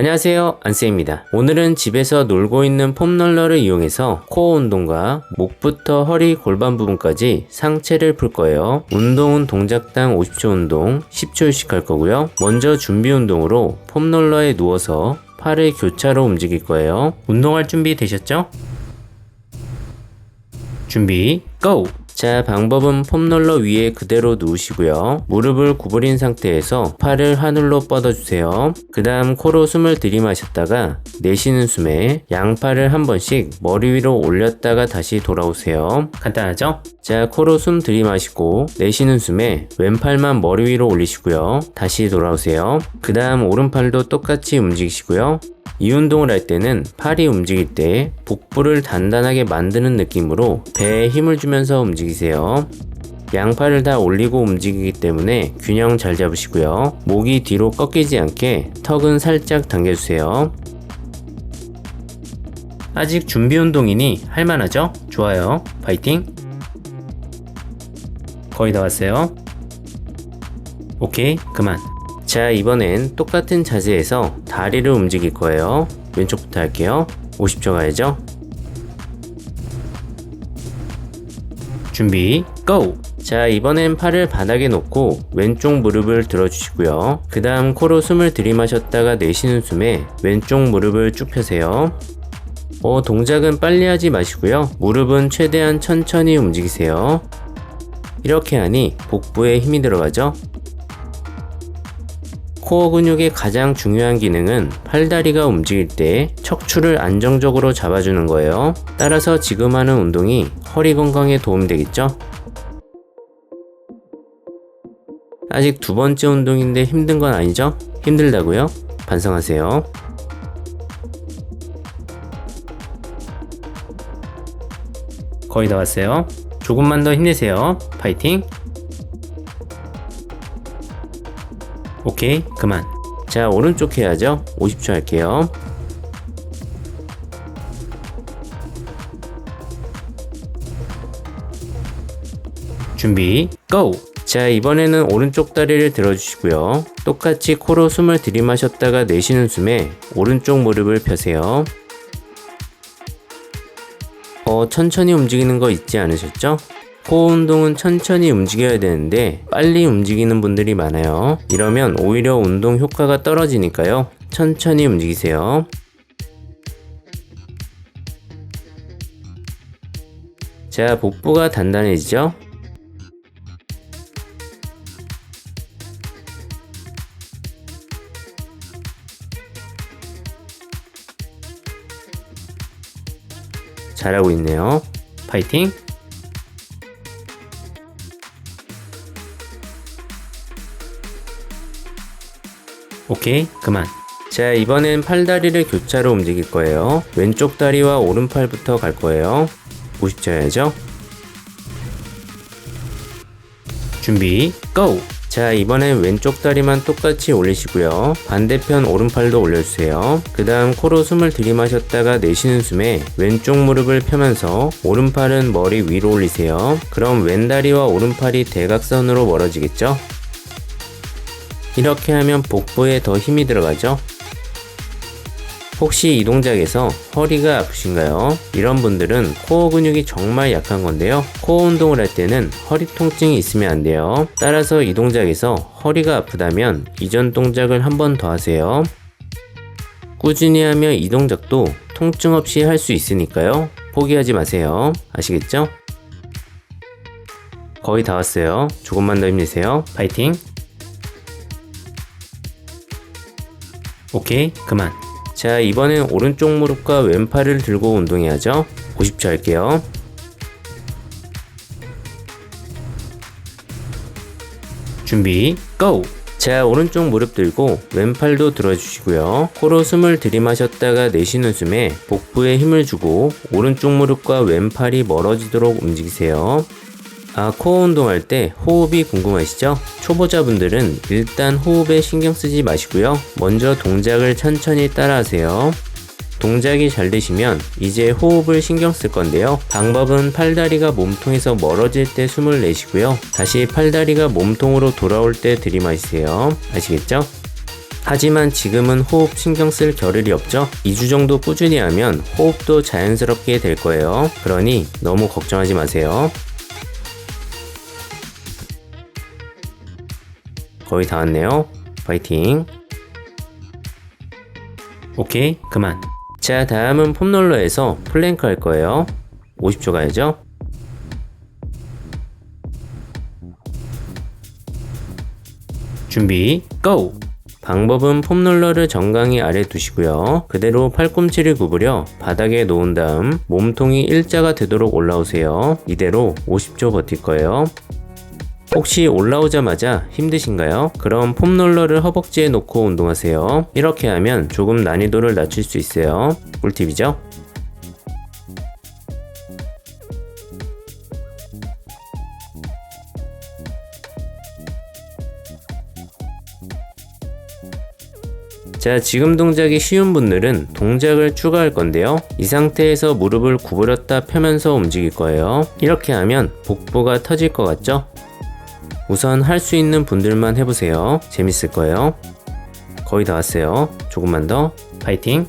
안녕하세요, 안쌤입니다. 오늘은 집에서 놀고 있는 폼롤러를 이용해서 코어 운동과 목부터 허리 골반 부분까지 상체를 풀 거예요. 운동은 동작당 50초 운동 10초씩 할 거고요. 먼저 준비 운동으로 폼롤러에 누워서 팔을 교차로 움직일 거예요. 운동할 준비 되셨죠? 준비 고! 자, 방법은 폼롤러 위에 그대로 누우시고요. 무릎을 구부린 상태에서 팔을 하늘로 뻗어주세요. 그 다음 코로 숨을 들이마셨다가 내쉬는 숨에 양팔을 한 번씩 머리 위로 올렸다가 다시 돌아오세요. 간단하죠? 자, 코로 숨 들이마시고 내쉬는 숨에 왼팔만 머리 위로 올리시고요. 다시 돌아오세요. 그 다음 오른팔도 똑같이 움직이시고요. 이 운동을 할 때는 팔이 움직일 때 복부를 단단하게 만드는 느낌으로 배에 힘을 주면서 움직이세요. 양팔을 다 올리고 움직이기 때문에 균형 잘 잡으시고요. 목이 뒤로 꺾이지 않게 턱은 살짝 당겨주세요. 아직 준비 운동이니 할만하죠? 좋아요. 파이팅! 거의 다 왔어요. 오케이, 그만. 자, 이번엔 똑같은 자세에서 다리를 움직일 거예요. 왼쪽부터 할게요. 50초 가야죠. 준비 고! 자, 이번엔 팔을 바닥에 놓고 왼쪽 무릎을 들어주시고요. 그 다음 코로 숨을 들이마셨다가 내쉬는 숨에 왼쪽 무릎을 쭉 펴세요. 동작은 빨리 하지 마시고요. 무릎은 최대한 천천히 움직이세요. 이렇게 하니 복부에 힘이 들어가죠. 코어 근육의 가장 중요한 기능은 팔다리가 움직일 때 척추를 안정적으로 잡아주는 거예요. 따라서 지금 하는 운동이 허리 건강에 도움되겠죠? 아직 두 번째 운동인데 힘든 건 아니죠? 힘들다고요? 반성하세요. 거의 다 왔어요. 조금만 더 힘내세요. 파이팅! 오케이, 그만. 자, 오른쪽 해야죠. 50초 할게요. 준비 고! 자, 이번에는 오른쪽 다리를 들어주시고요. 똑같이 코로 숨을 들이마셨다가 내쉬는 숨에 오른쪽 무릎을 펴세요. 천천히 움직이는 거 잊지 않으셨죠? 코어 운동은 천천히 움직여야 되는데 빨리 움직이는 분들이 많아요. 이러면 오히려 운동 효과가 떨어지니까요. 천천히 움직이세요. 자, 복부가 단단해지죠? 잘하고 있네요. 파이팅! 오케이, 그만. 자, 이번엔 팔다리를 교차로 움직일 거예요. 왼쪽 다리와 오른팔부터 갈 거예요. 50초 해야죠. 준비 고! 자, 이번엔 왼쪽 다리만 똑같이 올리시고요. 반대편 오른팔도 올려주세요. 그 다음 코로 숨을 들이마셨다가 내쉬는 숨에 왼쪽 무릎을 펴면서 오른팔은 머리 위로 올리세요. 그럼 왼다리와 오른팔이 대각선으로 멀어지겠죠? 이렇게 하면 복부에 더 힘이 들어가죠? 혹시 이 동작에서 허리가 아프신가요? 이런 분들은 코어 근육이 정말 약한 건데요. 코어 운동을 할 때는 허리 통증이 있으면 안 돼요. 따라서 이 동작에서 허리가 아프다면 이전 동작을 한 번 더 하세요. 꾸준히 하면 이 동작도 통증 없이 할 수 있으니까요. 포기하지 마세요. 아시겠죠? 거의 다 왔어요. 조금만 더 힘내세요. 파이팅! 오케이, 그만. 자, 이번엔 오른쪽 무릎과 왼팔을 들고 운동해야죠. 50초 할게요. 준비 고! 자, 오른쪽 무릎 들고 왼팔도 들어주시고요. 코로 숨을 들이마셨다가 내쉬는 숨에 복부에 힘을 주고 오른쪽 무릎과 왼팔이 멀어지도록 움직이세요. 코어 운동할 때 호흡이 궁금하시죠? 초보자분들은 일단 호흡에 신경 쓰지 마시고요. 먼저 동작을 천천히 따라하세요. 동작이 잘 되시면 이제 호흡을 신경 쓸 건데요. 방법은 팔다리가 몸통에서 멀어질 때 숨을 내쉬고요. 다시 팔다리가 몸통으로 돌아올 때 들이마시세요. 아시겠죠? 하지만 지금은 호흡 신경 쓸 겨를이 없죠? 2주 정도 꾸준히 하면 호흡도 자연스럽게 될 거예요. 그러니 너무 걱정하지 마세요. 거의 다 왔네요. 파이팅! 오케이, 그만. 자, 다음은 폼롤러에서 플랭크 할 거예요. 50초 가야죠. 준비, 고! 방법은 폼롤러를 정강이 아래 두시고요. 그대로 팔꿈치를 구부려 바닥에 놓은 다음 몸통이 일자가 되도록 올라오세요. 이대로 50초 버틸 거예요. 혹시 올라오자마자 힘드신가요? 그럼 폼롤러를 허벅지에 놓고 운동하세요. 이렇게 하면 조금 난이도를 낮출 수 있어요. 꿀팁이죠? 자, 지금 동작이 쉬운 분들은 동작을 추가할 건데요. 이 상태에서 무릎을 구부렸다 펴면서 움직일 거예요. 이렇게 하면 복부가 터질 것 같죠? 우선 할 수 있는 분들만 해보세요. 재밌을 거예요. 거의 다 왔어요. 조금만 더. 파이팅!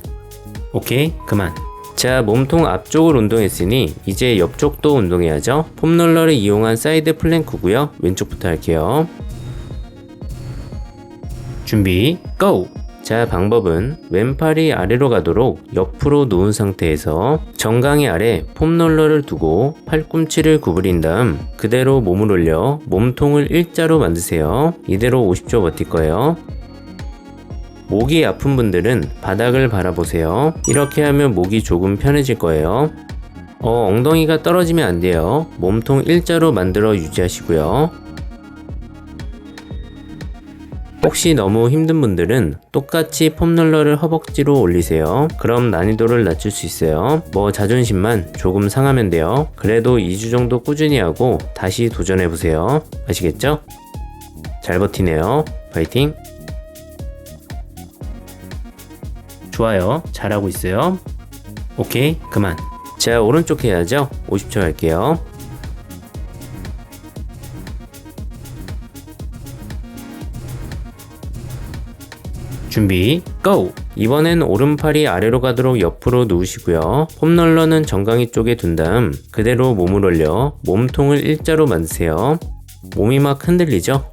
오케이, 그만. 자, 몸통 앞쪽을 운동했으니 이제 옆쪽도 운동해야죠. 폼롤러를 이용한 사이드 플랭크고요. 왼쪽부터 할게요. 준비, 고! 자, 방법은 왼팔이 아래로 가도록 옆으로 놓은 상태에서 정강이 아래 폼롤러를 두고 팔꿈치를 구부린 다음 그대로 몸을 올려 몸통을 일자로 만드세요. 이대로 50초 버틸 거예요. 목이 아픈 분들은 바닥을 바라보세요. 이렇게 하면 목이 조금 편해질 거예요. 엉덩이가 떨어지면 안 돼요. 몸통 일자로 만들어 유지하시고요. 혹시 너무 힘든 분들은 똑같이 폼롤러를 허벅지로 올리세요. 그럼 난이도를 낮출 수 있어요. 뭐 자존심만 조금 상하면 돼요. 그래도 2주 정도 꾸준히 하고 다시 도전해보세요. 아시겠죠? 잘 버티네요. 파이팅! 좋아요. 잘하고 있어요. 오케이, 그만. 자, 오른쪽 해야죠. 50초 할게요. 준비, 고! 이번엔 오른팔이 아래로 가도록 옆으로 누우시고요. 폼롤러는 정강이 쪽에 둔 다음 그대로 몸을 올려 몸통을 일자로 만드세요. 몸이 막 흔들리죠?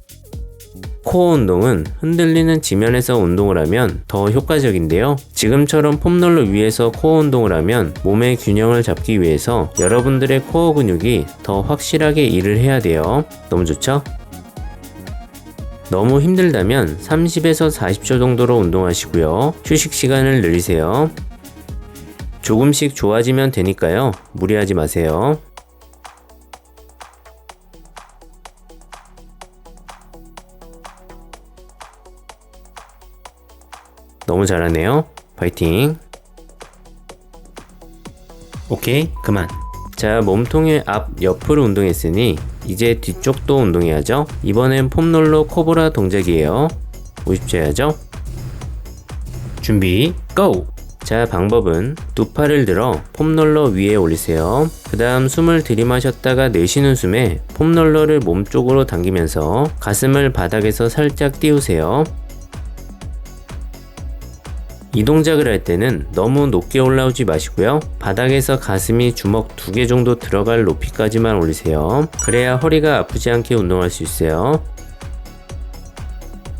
코어 운동은 흔들리는 지면에서 운동을 하면 더 효과적인데요. 지금처럼 폼롤러 위에서 코어 운동을 하면 몸의 균형을 잡기 위해서 여러분들의 코어 근육이 더 확실하게 일을 해야 돼요. 너무 좋죠? 너무 힘들다면 30에서 40초 정도로 운동하시고요. 휴식 시간을 늘리세요. 조금씩 좋아지면 되니까요. 무리하지 마세요. 너무 잘하네요. 파이팅! 오케이, 그만. 자, 몸통의 앞, 옆으로 운동했으니 이제 뒤쪽도 운동해야죠. 이번엔 폼롤러 코브라 동작이에요. 50초 해야죠. 준비, 고! 자, 방법은 두 팔을 들어 폼롤러 위에 올리세요. 그 다음 숨을 들이마셨다가 내쉬는 숨에 폼롤러를 몸쪽으로 당기면서 가슴을 바닥에서 살짝 띄우세요. 이 동작을 할 때는 너무 높게 올라오지 마시고요. 바닥에서 가슴이 주먹 2개 정도 들어갈 높이까지만 올리세요. 그래야 허리가 아프지 않게 운동할 수 있어요.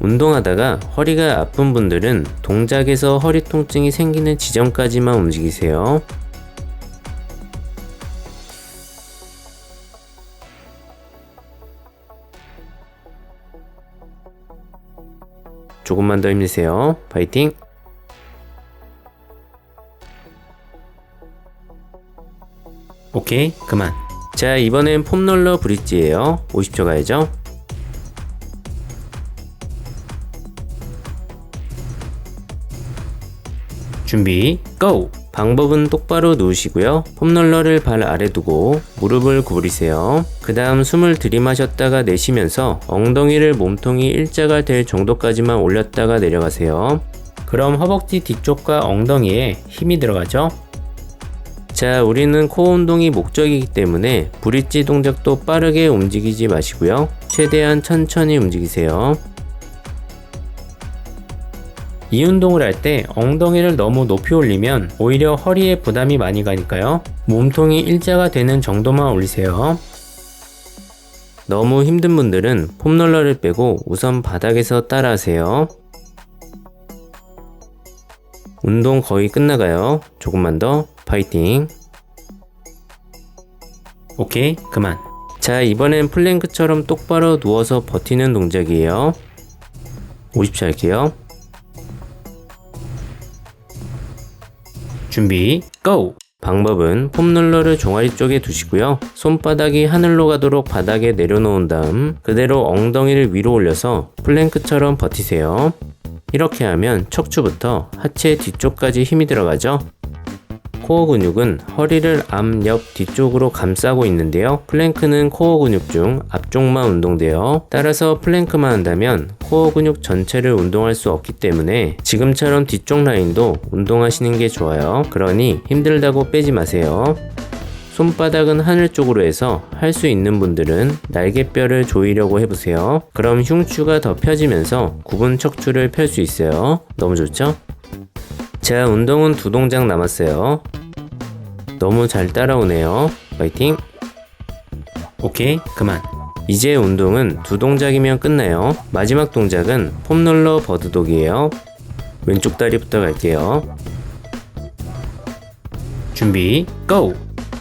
운동하다가 허리가 아픈 분들은 동작에서 허리 통증이 생기는 지점까지만 움직이세요. 조금만 더 힘내세요. 파이팅! 오케이, 그만. 자, 이번엔 폼롤러 브릿지예요. 50초 가야죠. 준비, 고! 방법은 똑바로 누우시고요. 폼롤러를 발 아래 두고 무릎을 구부리세요. 그 다음 숨을 들이마셨다가 내쉬면서 엉덩이를 몸통이 일자가 될 정도까지만 올렸다가 내려가세요. 그럼 허벅지 뒤쪽과 엉덩이에 힘이 들어가죠? 자, 우리는 코어 운동이 목적이기 때문에 브릿지 동작도 빠르게 움직이지 마시고요. 최대한 천천히 움직이세요. 이 운동을 할 때 엉덩이를 너무 높이 올리면 오히려 허리에 부담이 많이 가니까요. 몸통이 일자가 되는 정도만 올리세요. 너무 힘든 분들은 폼롤러를 빼고 우선 바닥에서 따라하세요. 운동 거의 끝나가요. 조금만 더. 파이팅. 오케이, 그만. 자, 이번엔 플랭크처럼 똑바로 누워서 버티는 동작이에요. 50초 할게요. 준비, 고! 방법은 폼롤러를 종아리 쪽에 두시고요. 손바닥이 하늘로 가도록 바닥에 내려놓은 다음 그대로 엉덩이를 위로 올려서 플랭크처럼 버티세요. 이렇게 하면 척추부터 하체 뒤쪽까지 힘이 들어가죠. 코어 근육은 허리를 앞, 옆, 뒤쪽으로 감싸고 있는데요. 플랭크는 코어 근육 중 앞쪽만 운동돼요. 따라서 플랭크만 한다면 코어 근육 전체를 운동할 수 없기 때문에 지금처럼 뒤쪽 라인도 운동하시는 게 좋아요. 그러니 힘들다고 빼지 마세요. 손바닥은 하늘 쪽으로 해서 할 수 있는 분들은 날개뼈를 조이려고 해보세요. 그럼 흉추가 더 펴지면서 굽은 척추를 펼 수 있어요. 너무 좋죠? 자, 운동은 2동작 남았어요. 너무 잘 따라오네요. 파이팅! 오케이, 그만. 이제 운동은 2동작이면 끝나요. 마지막 동작은 폼롤러 버드독이에요. 왼쪽 다리부터 갈게요. 준비, 고!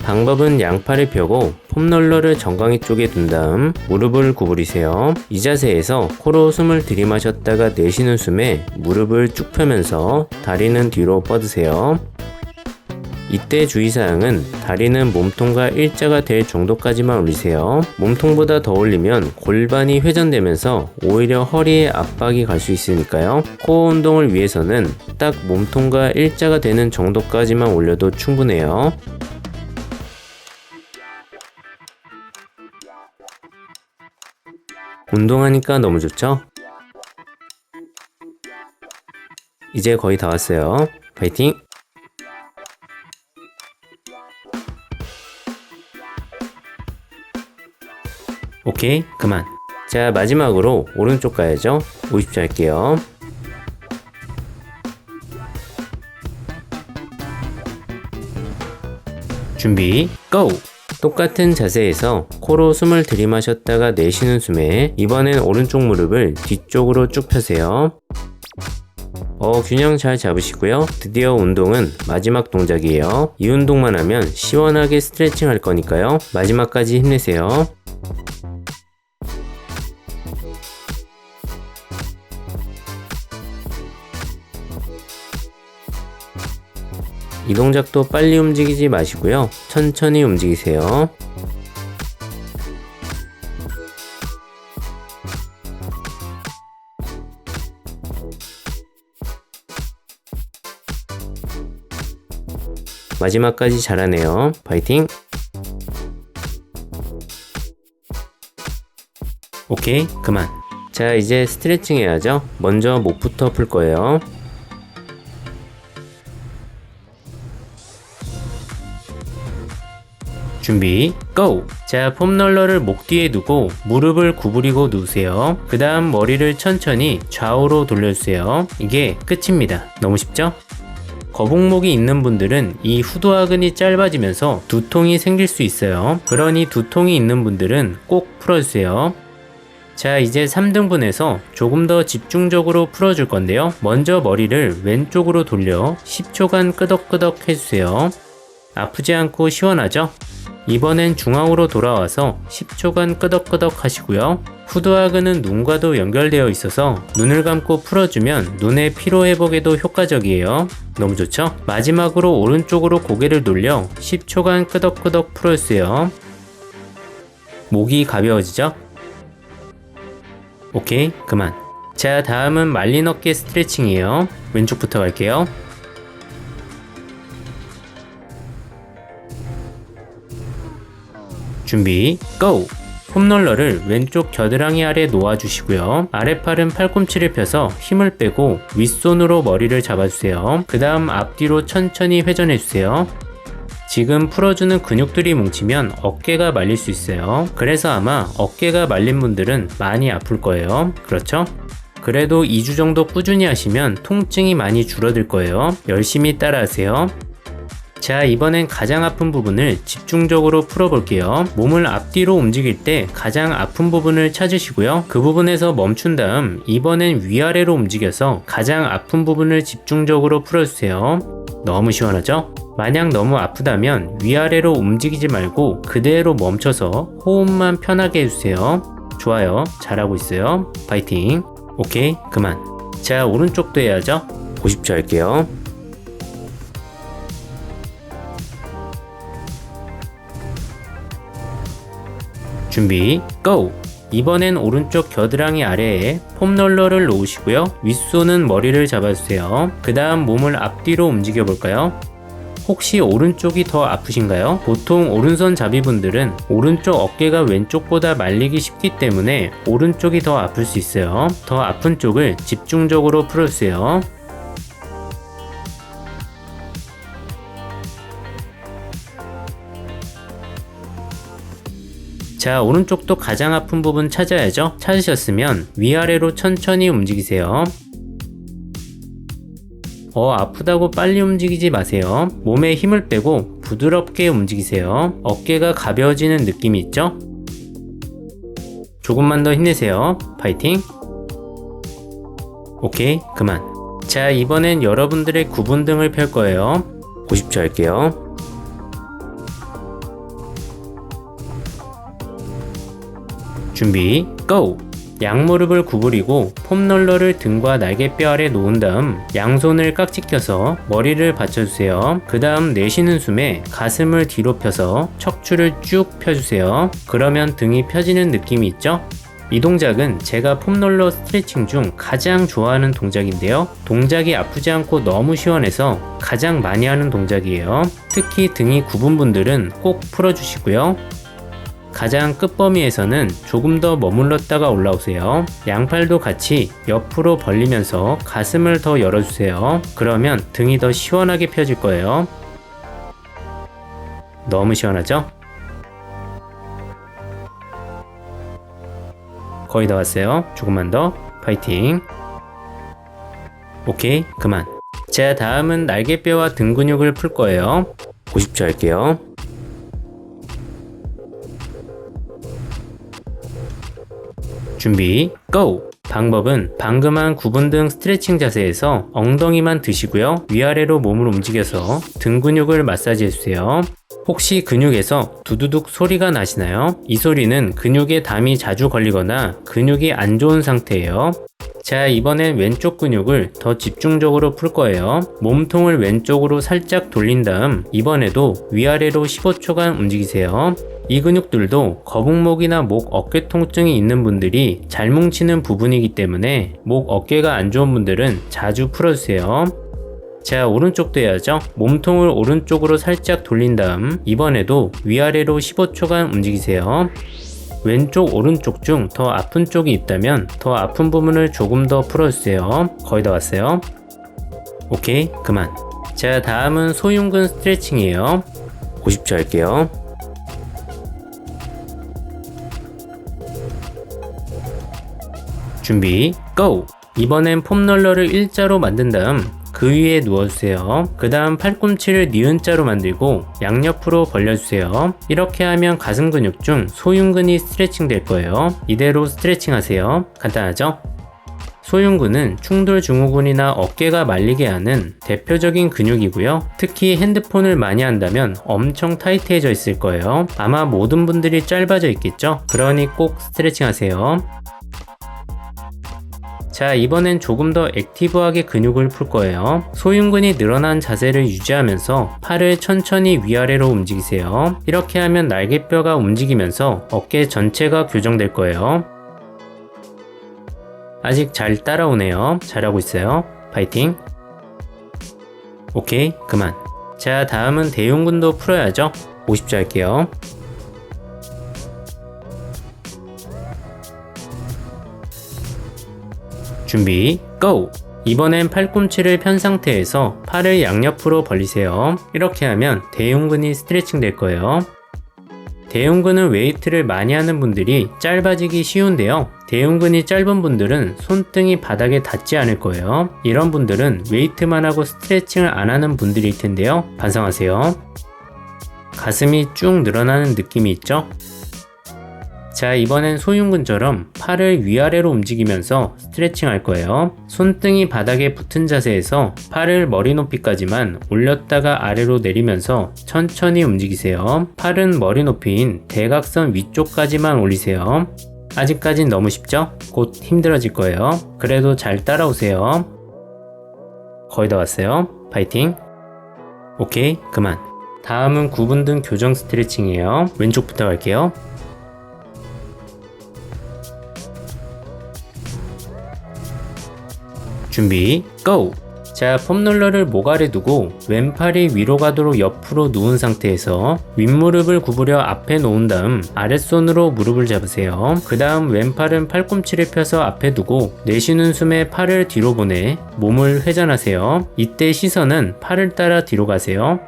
방법은 양팔을 펴고 폼롤러를 정강이 쪽에 둔 다음 무릎을 구부리세요. 이 자세에서 코로 숨을 들이마셨다가 내쉬는 숨에 무릎을 쭉 펴면서 다리는 뒤로 뻗으세요. 이때 주의사항은 다리는 몸통과 일자가 될 정도까지만 올리세요. 몸통보다 더 올리면 골반이 회전되면서 오히려 허리에 압박이 갈 수 있으니까요. 코어 운동을 위해서는 딱 몸통과 일자가 되는 정도까지만 올려도 충분해요. 운동하니까 너무 좋죠? 이제 거의 다 왔어요. 파이팅! 오케이, 그만. 자, 마지막으로 오른쪽 가야죠. 50초 할게요. 준비, 고! 똑같은 자세에서 코로 숨을 들이마셨다가 내쉬는 숨에 이번엔 오른쪽 무릎을 뒤쪽으로 쭉 펴세요. 균형 잘 잡으시고요. 드디어 운동은 마지막 동작이에요. 이 운동만 하면 시원하게 스트레칭 할 거니까요. 마지막까지 힘내세요. 이 동작도 빨리 움직이지 마시고요. 천천히 움직이세요. 마지막까지 잘하네요. 파이팅! 오케이, 그만. 자, 이제 스트레칭 해야죠. 먼저 목부터 풀 거예요. 준비, 고! 자, 폼롤러를 목 뒤에 두고 무릎을 구부리고 누우세요. 그 다음 머리를 천천히 좌우로 돌려주세요. 이게 끝입니다. 너무 쉽죠? 거북목이 있는 분들은 이 후두하근이 짧아지면서 두통이 생길 수 있어요. 그러니 두통이 있는 분들은 꼭 풀어주세요. 자, 이제 3등분해서 조금 더 집중적으로 풀어줄 건데요. 먼저 머리를 왼쪽으로 돌려 10초간 끄덕끄덕 해주세요. 아프지 않고 시원하죠? 이번엔 중앙으로 돌아와서 10초간 끄덕끄덕 하시고요. 후두하근은 눈과도 연결되어 있어서 눈을 감고 풀어주면 눈의 피로회복에도 효과적이에요. 너무 좋죠? 마지막으로 오른쪽으로 고개를 돌려 10초간 끄덕끄덕 풀어주세요. 목이 가벼워지죠? 오케이, 그만. 자, 다음은 말린 어깨 스트레칭이에요. 왼쪽부터 갈게요. 준비, 고! 폼롤러를 왼쪽 겨드랑이 아래 놓아주시고요. 아랫팔은 팔꿈치를 펴서 힘을 빼고 윗손으로 머리를 잡아주세요. 그 다음 앞뒤로 천천히 회전해주세요. 지금 풀어주는 근육들이 뭉치면 어깨가 말릴 수 있어요. 그래서 아마 어깨가 말린 분들은 많이 아플 거예요. 그렇죠? 그래도 2주 정도 꾸준히 하시면 통증이 많이 줄어들 거예요. 열심히 따라하세요. 자, 이번엔 가장 아픈 부분을 집중적으로 풀어볼게요. 몸을 앞뒤로 움직일 때 가장 아픈 부분을 찾으시고요. 그 부분에서 멈춘 다음 이번엔 위아래로 움직여서 가장 아픈 부분을 집중적으로 풀어주세요. 너무 시원하죠? 만약 너무 아프다면 위아래로 움직이지 말고 그대로 멈춰서 호흡만 편하게 해주세요. 좋아요. 잘하고 있어요. 파이팅. 오케이, 그만. 자, 오른쪽도 해야죠. 90초 할게요. 준비, 고! 이번엔 오른쪽 겨드랑이 아래에 폼롤러를 놓으시고요. 윗손은 머리를 잡아주세요. 그 다음 몸을 앞뒤로 움직여 볼까요? 혹시 오른쪽이 더 아프신가요? 보통 오른손 잡이분들은 오른쪽 어깨가 왼쪽보다 말리기 쉽기 때문에 오른쪽이 더 아플 수 있어요. 더 아픈 쪽을 집중적으로 풀어주세요. 자, 오른쪽도 가장 아픈 부분 찾아야죠. 찾으셨으면 위아래로 천천히 움직이세요. 아프다고 빨리 움직이지 마세요. 몸에 힘을 빼고 부드럽게 움직이세요. 어깨가 가벼워지는 느낌이 있죠? 조금만 더 힘내세요. 파이팅! 오케이, 그만. 자, 이번엔 여러분들의 구분등을 펼 거예요. 90초 할게요. 준비, 고! 양무릎을 구부리고 폼롤러를 등과 날개뼈 아래 놓은 다음 양손을 깍지 껴서 머리를 받쳐주세요. 그 다음 내쉬는 숨에 가슴을 뒤로 펴서 척추를 쭉 펴주세요. 그러면 등이 펴지는 느낌이 있죠? 이 동작은 제가 폼롤러 스트레칭 중 가장 좋아하는 동작인데요. 동작이 아프지 않고 너무 시원해서 가장 많이 하는 동작이에요. 특히 등이 굽은 분들은 꼭 풀어주시고요. 가장 끝범위에서는 조금 더 머물렀다가 올라오세요. 양팔도 같이 옆으로 벌리면서 가슴을 더 열어주세요. 그러면 등이 더 시원하게 펴질 거예요. 너무 시원하죠? 거의 다 왔어요. 조금만 더. 파이팅. 오케이, 그만. 자, 다음은 날개뼈와 등 근육을 풀 거예요. 90초 할게요. 준비, 고! 방법은 방금 한 구분등 스트레칭 자세에서 엉덩이만 드시고요. 위아래로 몸을 움직여서 등 근육을 마사지 해주세요. 혹시 근육에서 두두둑 소리가 나시나요? 이 소리는 근육에 담이 자주 걸리거나 근육이 안 좋은 상태예요. 자, 이번엔 왼쪽 근육을 더 집중적으로 풀 거예요. 몸통을 왼쪽으로 살짝 돌린 다음 이번에도 위아래로 15초간 움직이세요. 이 근육들도 거북목이나 목, 어깨 통증이 있는 분들이 잘 뭉치는 부분이기 때문에 목, 어깨가 안 좋은 분들은 자주 풀어주세요. 자, 오른쪽도 해야죠. 몸통을 오른쪽으로 살짝 돌린 다음 이번에도 위아래로 15초간 움직이세요. 왼쪽, 오른쪽 중 더 아픈 쪽이 있다면 더 아픈 부분을 조금 더 풀어주세요. 거의 다 왔어요. 오케이, 그만. 자, 다음은 소흉근 스트레칭이에요. 90초 할게요. 준비, 고! 이번엔 폼롤러를 일자로 만든 다음 그 위에 누워주세요. 그 다음 팔꿈치를 니은자로 만들고 양옆으로 벌려주세요. 이렇게 하면 가슴 근육 중 소흉근이 스트레칭 될 거예요. 이대로 스트레칭 하세요. 간단하죠? 소흉근은 충돌 증후군이나 어깨가 말리게 하는 대표적인 근육이고요. 특히 핸드폰을 많이 한다면 엄청 타이트해져 있을 거예요. 아마 모든 분들이 짧아져 있겠죠? 그러니 꼭 스트레칭 하세요. 자, 이번엔 조금 더 액티브하게 근육을 풀 거예요. 소흉근이 늘어난 자세를 유지하면서 팔을 천천히 위아래로 움직이세요. 이렇게 하면 날개뼈가 움직이면서 어깨 전체가 교정될 거예요. 아직 잘 따라오네요. 잘하고 있어요. 파이팅. 오케이, 그만. 자, 다음은 대흉근도 풀어야죠. 50초 할게요. 준비, 고! 이번엔 팔꿈치를 편 상태에서 팔을 양옆으로 벌리세요. 이렇게 하면 대흉근이 스트레칭 될 거예요. 대흉근은 웨이트를 많이 하는 분들이 짧아지기 쉬운데요. 대흉근이 짧은 분들은 손등이 바닥에 닿지 않을 거예요. 이런 분들은 웨이트만 하고 스트레칭을 안 하는 분들일 텐데요. 반성하세요. 가슴이 쭉 늘어나는 느낌이 있죠? 자, 이번엔 소흉근처럼 팔을 위아래로 움직이면서 스트레칭 할 거예요. 손등이 바닥에 붙은 자세에서 팔을 머리 높이까지만 올렸다가 아래로 내리면서 천천히 움직이세요. 팔은 머리 높이인 대각선 위쪽까지만 올리세요. 아직까진 너무 쉽죠? 곧 힘들어질 거예요. 그래도 잘 따라오세요. 거의 다 왔어요. 파이팅! 오케이, 그만. 다음은 구분등 교정 스트레칭이에요. 왼쪽부터 갈게요. 준비, 고! 자, 폼롤러를 목 아래 두고 왼팔이 위로 가도록 옆으로 누운 상태에서 윗무릎을 구부려 앞에 놓은 다음 아랫손으로 무릎을 잡으세요. 그 다음 왼팔은 팔꿈치를 펴서 앞에 두고 내쉬는 숨에 팔을 뒤로 보내 몸을 회전하세요. 이때 시선은 팔을 따라 뒤로 가세요.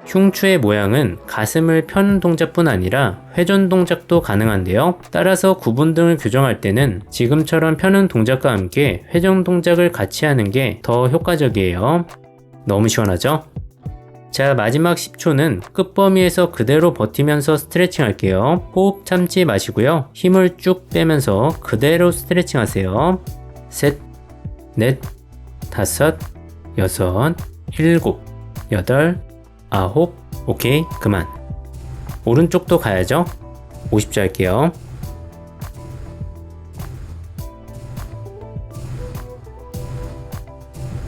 흉추의 모양은 가슴을 펴는 동작뿐 아니라 회전 동작도 가능한데요. 따라서 구분등을 교정할 때는 지금처럼 펴는 동작과 함께 회전 동작을 같이 하는 게 더 효과적이에요. 너무 시원하죠? 자, 마지막 10초는 끝범위에서 그대로 버티면서 스트레칭 할게요. 호흡 참지 마시고요. 힘을 쭉 빼면서 그대로 스트레칭 하세요. 셋, 넷, 다섯, 여섯, 일곱, 여덟, 9, 오케이, 그만. 오른쪽도 가야죠. 50초 할게요.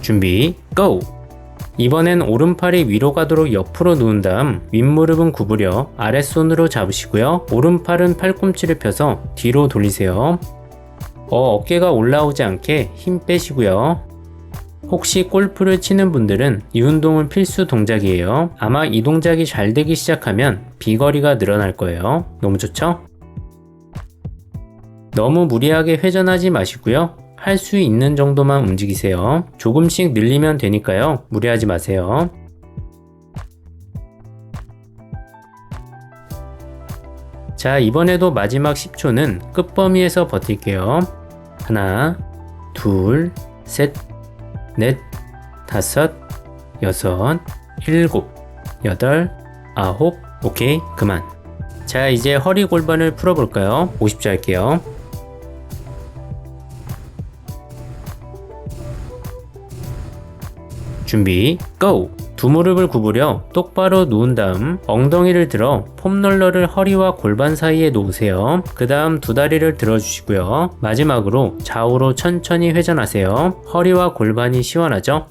준비, 고! 이번엔 오른팔이 위로 가도록 옆으로 누운 다음 윗무릎은 구부려 아랫손으로 잡으시고요. 오른팔은 팔꿈치를 펴서 뒤로 돌리세요. 어깨가 올라오지 않게 힘 빼시고요. 혹시 골프를 치는 분들은 이 운동은 필수 동작이에요. 아마 이 동작이 잘 되기 시작하면 비거리가 늘어날 거예요. 너무 좋죠? 너무 무리하게 회전하지 마시고요. 할 수 있는 정도만 움직이세요. 조금씩 늘리면 되니까요. 무리하지 마세요. 자, 이번에도 마지막 10초는 끝범위에서 버틸게요. 하나, 둘, 셋, 넷, 다섯, 여섯, 일곱, 여덟, 9, 오케이, 그만. 자, 이제 허리 골반을 풀어볼까요? 50초 할게요. 준비, 고! 두 무릎을 구부려 똑바로 누운 다음 엉덩이를 들어 폼롤러를 허리와 골반 사이에 놓으세요. 그 다음 두 다리를 들어주시고요. 마지막으로 좌우로 천천히 회전하세요. 허리와 골반이 시원하죠?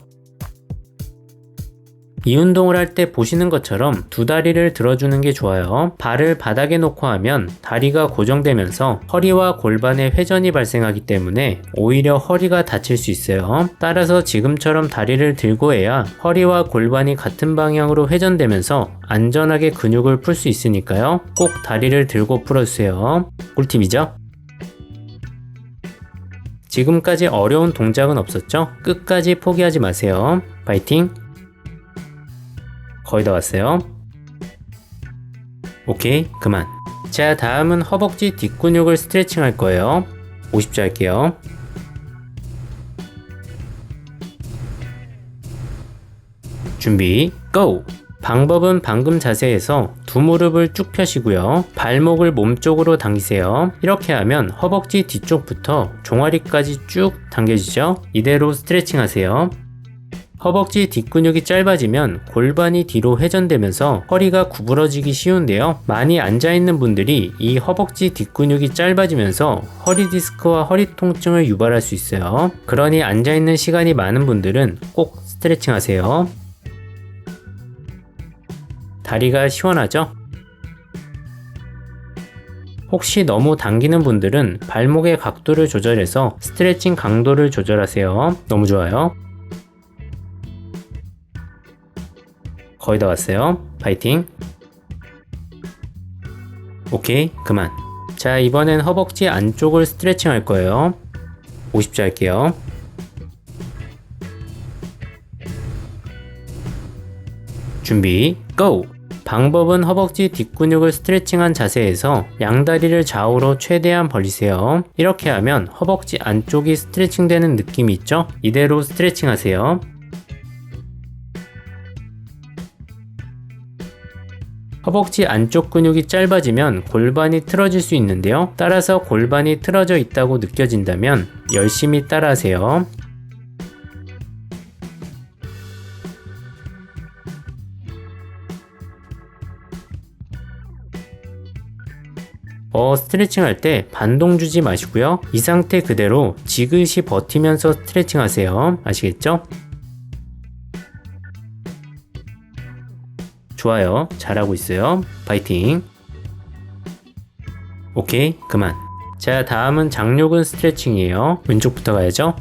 이 운동을 할 때 보시는 것처럼 두 다리를 들어주는 게 좋아요. 발을 바닥에 놓고 하면 다리가 고정되면서 허리와 골반에 회전이 발생하기 때문에 오히려 허리가 다칠 수 있어요. 따라서 지금처럼 다리를 들고 해야 허리와 골반이 같은 방향으로 회전되면서 안전하게 근육을 풀 수 있으니까요. 꼭 다리를 들고 풀어주세요. 꿀팁이죠? 지금까지 어려운 동작은 없었죠? 끝까지 포기하지 마세요. 파이팅! 거의 다 왔어요. 오케이, 그만. 자, 다음은 허벅지 뒷근육을 스트레칭 할 거예요. 50초 할게요. 준비, 고! 방법은 방금 자세에서 두 무릎을 쭉 펴시고요. 발목을 몸쪽으로 당기세요. 이렇게 하면 허벅지 뒤쪽부터 종아리까지 쭉 당겨지죠? 이대로 스트레칭 하세요. 허벅지 뒷근육이 짧아지면 골반이 뒤로 회전되면서 허리가 구부러지기 쉬운데요. 많이 앉아있는 분들이 이 허벅지 뒷근육이 짧아지면서 허리 디스크와 허리 통증을 유발할 수 있어요. 그러니 앉아있는 시간이 많은 분들은 꼭 스트레칭 하세요. 다리가 시원하죠? 혹시 너무 당기는 분들은 발목의 각도를 조절해서 스트레칭 강도를 조절하세요. 너무 좋아요. 거의 다 왔어요. 파이팅! 오케이, 그만. 자, 이번엔 허벅지 안쪽을 스트레칭 할 거예요. 50초 할게요. 준비, 고! 방법은 허벅지 뒷근육을 스트레칭한 자세에서 양다리를 좌우로 최대한 벌리세요. 이렇게 하면 허벅지 안쪽이 스트레칭 되는 느낌이 있죠? 이대로 스트레칭 하세요. 허벅지 안쪽 근육이 짧아지면 골반이 틀어질 수 있는데요. 따라서 골반이 틀어져 있다고 느껴진다면 열심히 따라하세요. 스트레칭 할 때 반동 주지 마시고요. 이 상태 그대로 지그시 버티면서 스트레칭 하세요. 아시겠죠? 좋아요. 잘하고 있어요. 파이팅. 오케이, 그만. 자, 다음은 장요근 스트레칭이에요. 왼쪽부터 가야죠.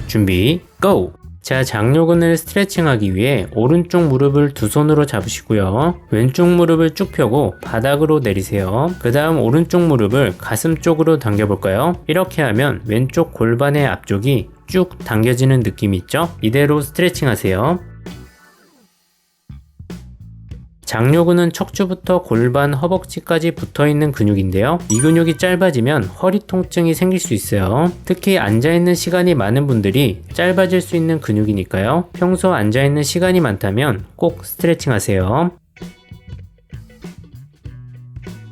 준비, 고! 자, 장요근을 스트레칭하기 위해 오른쪽 무릎을 두 손으로 잡으시고요. 왼쪽 무릎을 쭉 펴고 바닥으로 내리세요. 그 다음 오른쪽 무릎을 가슴 쪽으로 당겨볼까요? 이렇게 하면 왼쪽 골반의 앞쪽이 쭉 당겨지는 느낌이 있죠? 이대로 스트레칭 하세요. 장요근은 척추부터 골반, 허벅지까지 붙어있는 근육인데요. 이 근육이 짧아지면 허리 통증이 생길 수 있어요. 특히 앉아있는 시간이 많은 분들이 짧아질 수 있는 근육이니까요. 평소 앉아있는 시간이 많다면 꼭 스트레칭 하세요.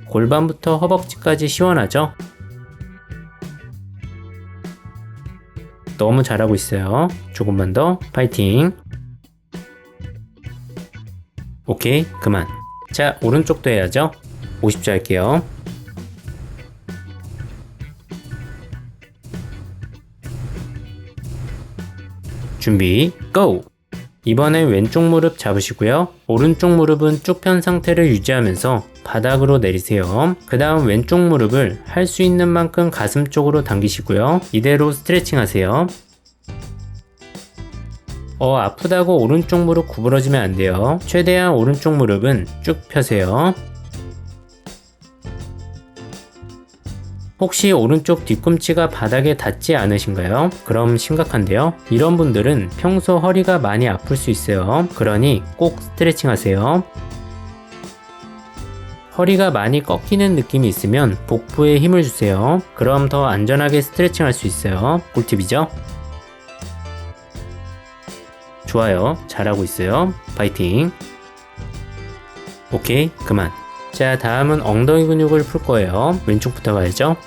골반부터 허벅지까지 시원하죠? 너무 잘하고 있어요. 조금만 더. 파이팅. 오케이, 그만. 자, 오른쪽도 해야죠. 50초 할게요. 준비, 고! 이번엔 왼쪽 무릎 잡으시고요. 오른쪽 무릎은 쭉 편 상태를 유지하면서 바닥으로 내리세요. 그 다음 왼쪽 무릎을 할 수 있는 만큼 가슴 쪽으로 당기시고요. 이대로 스트레칭 하세요. 아프다고 오른쪽 무릎 구부러지면 안 돼요. 최대한 오른쪽 무릎은 쭉 펴세요. 혹시 오른쪽 뒤꿈치가 바닥에 닿지 않으신가요? 그럼 심각한데요. 이런 분들은 평소 허리가 많이 아플 수 있어요. 그러니 꼭 스트레칭 하세요. 허리가 많이 꺾이는 느낌이 있으면 복부에 힘을 주세요. 그럼 더 안전하게 스트레칭 할 수 있어요. 꿀팁이죠? 좋아요. 잘하고 있어요. 파이팅. 오케이, 그만. 자, 다음은 엉덩이 근육을 풀 거예요. 왼쪽부터 가야죠.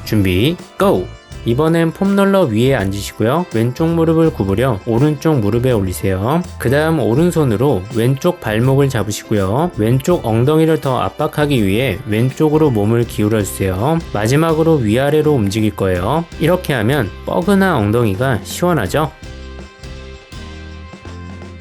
준비, 고! 이번엔 폼롤러 위에 앉으시고요. 왼쪽 무릎을 구부려 오른쪽 무릎에 올리세요. 그 다음 오른손으로 왼쪽 발목을 잡으시고요. 왼쪽 엉덩이를 더 압박하기 위해 왼쪽으로 몸을 기울여 주세요. 마지막으로 위아래로 움직일 거예요. 이렇게 하면 뻐근한 엉덩이가 시원하죠?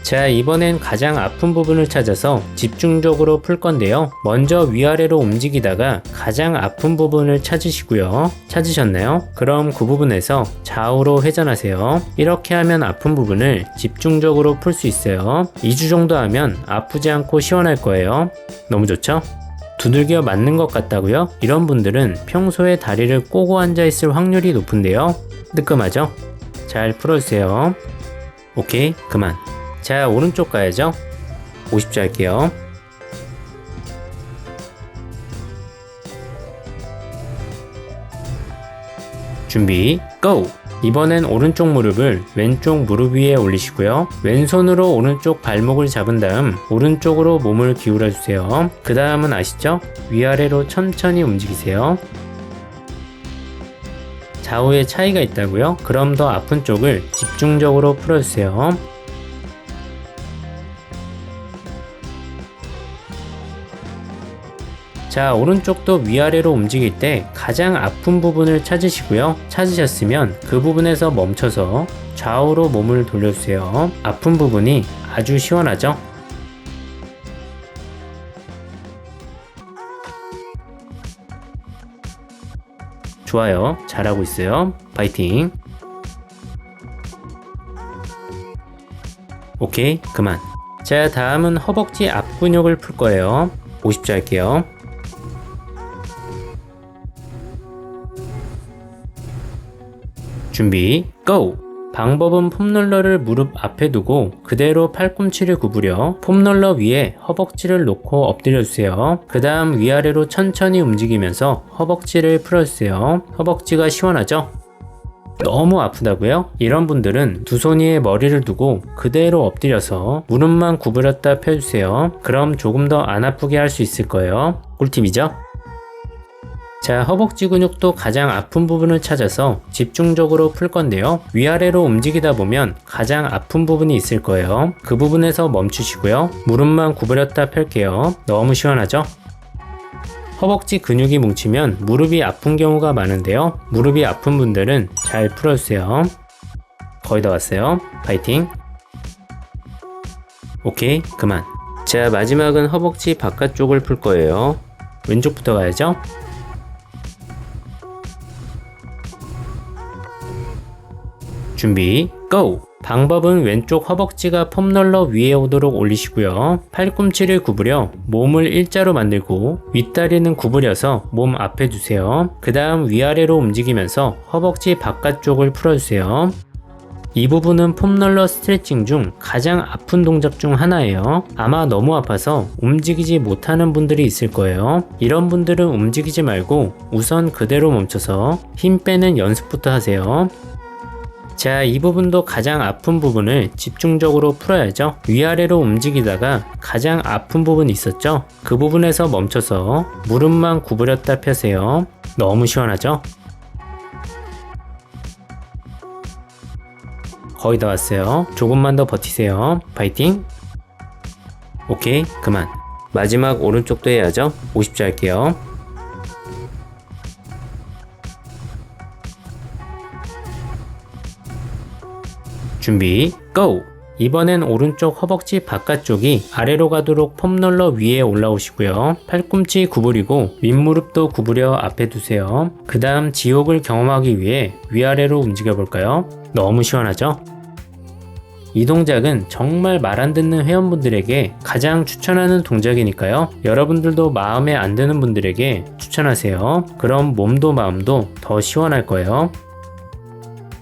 자, 이번엔 가장 아픈 부분을 찾아서 집중적으로 풀 건데요. 먼저 위아래로 움직이다가 가장 아픈 부분을 찾으시고요. 찾으셨나요? 그럼 그 부분에서 좌우로 회전하세요. 이렇게 하면 아픈 부분을 집중적으로 풀 수 있어요. 2주 정도 하면 아프지 않고 시원할 거예요. 너무 좋죠? 두들겨 맞는 것 같다고요? 이런 분들은 평소에 다리를 꼬고 앉아 있을 확률이 높은데요. 뜨끔하죠? 잘 풀어주세요. 오케이, 그만. 자, 오른쪽 가야죠. 50초 할게요. 준비, 고! 이번엔 오른쪽 무릎을 왼쪽 무릎 위에 올리시고요. 왼손으로 오른쪽 발목을 잡은 다음 오른쪽으로 몸을 기울여 주세요. 그 다음은 아시죠? 위아래로 천천히 움직이세요. 좌우에 차이가 있다고요? 그럼 더 아픈 쪽을 집중적으로 풀어주세요. 자, 오른쪽도 위아래로 움직일 때 가장 아픈 부분을 찾으시고요. 찾으셨으면 그 부분에서 멈춰서 좌우로 몸을 돌려주세요. 아픈 부분이 아주 시원하죠? 좋아요. 잘하고 있어요. 파이팅. 오케이, 그만. 자, 다음은 허벅지 앞 근육을 풀 거예요. 50초 할게요. 준비, 고! 방법은 폼롤러를 무릎 앞에 두고 그대로 팔꿈치를 구부려 폼롤러 위에 허벅지를 놓고 엎드려주세요. 그 다음 위아래로 천천히 움직이면서 허벅지를 풀어주세요. 허벅지가 시원하죠? 너무 아프다고요? 이런 분들은 두 손 위에 머리를 두고 그대로 엎드려서 무릎만 구부렸다 펴주세요. 그럼 조금 더 안 아프게 할 수 있을 거예요. 꿀팁이죠? 자, 허벅지 근육도 가장 아픈 부분을 찾아서 집중적으로 풀 건데요. 위아래로 움직이다 보면 가장 아픈 부분이 있을 거예요. 그 부분에서 멈추시고요. 무릎만 구부렸다 펼게요. 너무 시원하죠? 허벅지 근육이 뭉치면 무릎이 아픈 경우가 많은데요. 무릎이 아픈 분들은 잘 풀어주세요. 거의 다 왔어요. 파이팅! 오케이, 그만. 자, 마지막은 허벅지 바깥쪽을 풀 거예요. 왼쪽부터 가야죠. 준비, 고! 방법은 왼쪽 허벅지가 폼롤러 위에 오도록 올리시고요. 팔꿈치를 구부려 몸을 일자로 만들고 윗다리는 구부려서 몸 앞에 두세요. 그 다음 위아래로 움직이면서 허벅지 바깥쪽을 풀어주세요. 이 부분은 폼롤러 스트레칭 중 가장 아픈 동작 중 하나예요. 아마 너무 아파서 움직이지 못하는 분들이 있을 거예요. 이런 분들은 움직이지 말고 우선 그대로 멈춰서 힘 빼는 연습부터 하세요. 자, 이 부분도 가장 아픈 부분을 집중적으로 풀어야죠. 위아래로 움직이다가 가장 아픈 부분이 있었죠? 그 부분에서 멈춰서 무릎만 구부렸다 펴세요. 너무 시원하죠? 거의 다 왔어요. 조금만 더 버티세요. 파이팅! 오케이, 그만. 마지막 오른쪽도 해야죠. 50초 할게요. 준비, 고! 이번엔 오른쪽 허벅지 바깥쪽이 아래로 가도록 폼롤러 위에 올라오시고요. 팔꿈치 구부리고 윗무릎도 구부려 앞에 두세요. 그 다음 지옥을 경험하기 위해 위아래로 움직여 볼까요? 너무 시원하죠? 이 동작은 정말 말 안 듣는 회원분들에게 가장 추천하는 동작이니까요. 여러분들도 마음에 안 드는 분들에게 추천하세요. 그럼 몸도 마음도 더 시원할 거예요.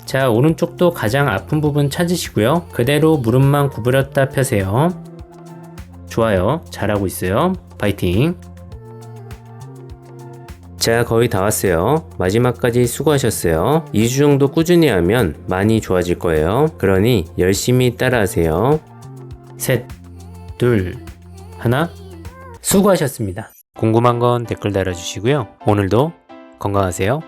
자, 오른쪽도 가장 아픈 부분 찾으시고요. 그대로 무릎만 구부렸다 펴세요. 좋아요. 잘하고 있어요. 파이팅! 자, 거의 다 왔어요. 마지막까지 수고하셨어요. 2주 정도 꾸준히 하면 많이 좋아질 거예요. 그러니 열심히 따라하세요. 셋, 둘, 하나. 수고하셨습니다. 궁금한 건 댓글 달아주시고요. 오늘도 건강하세요.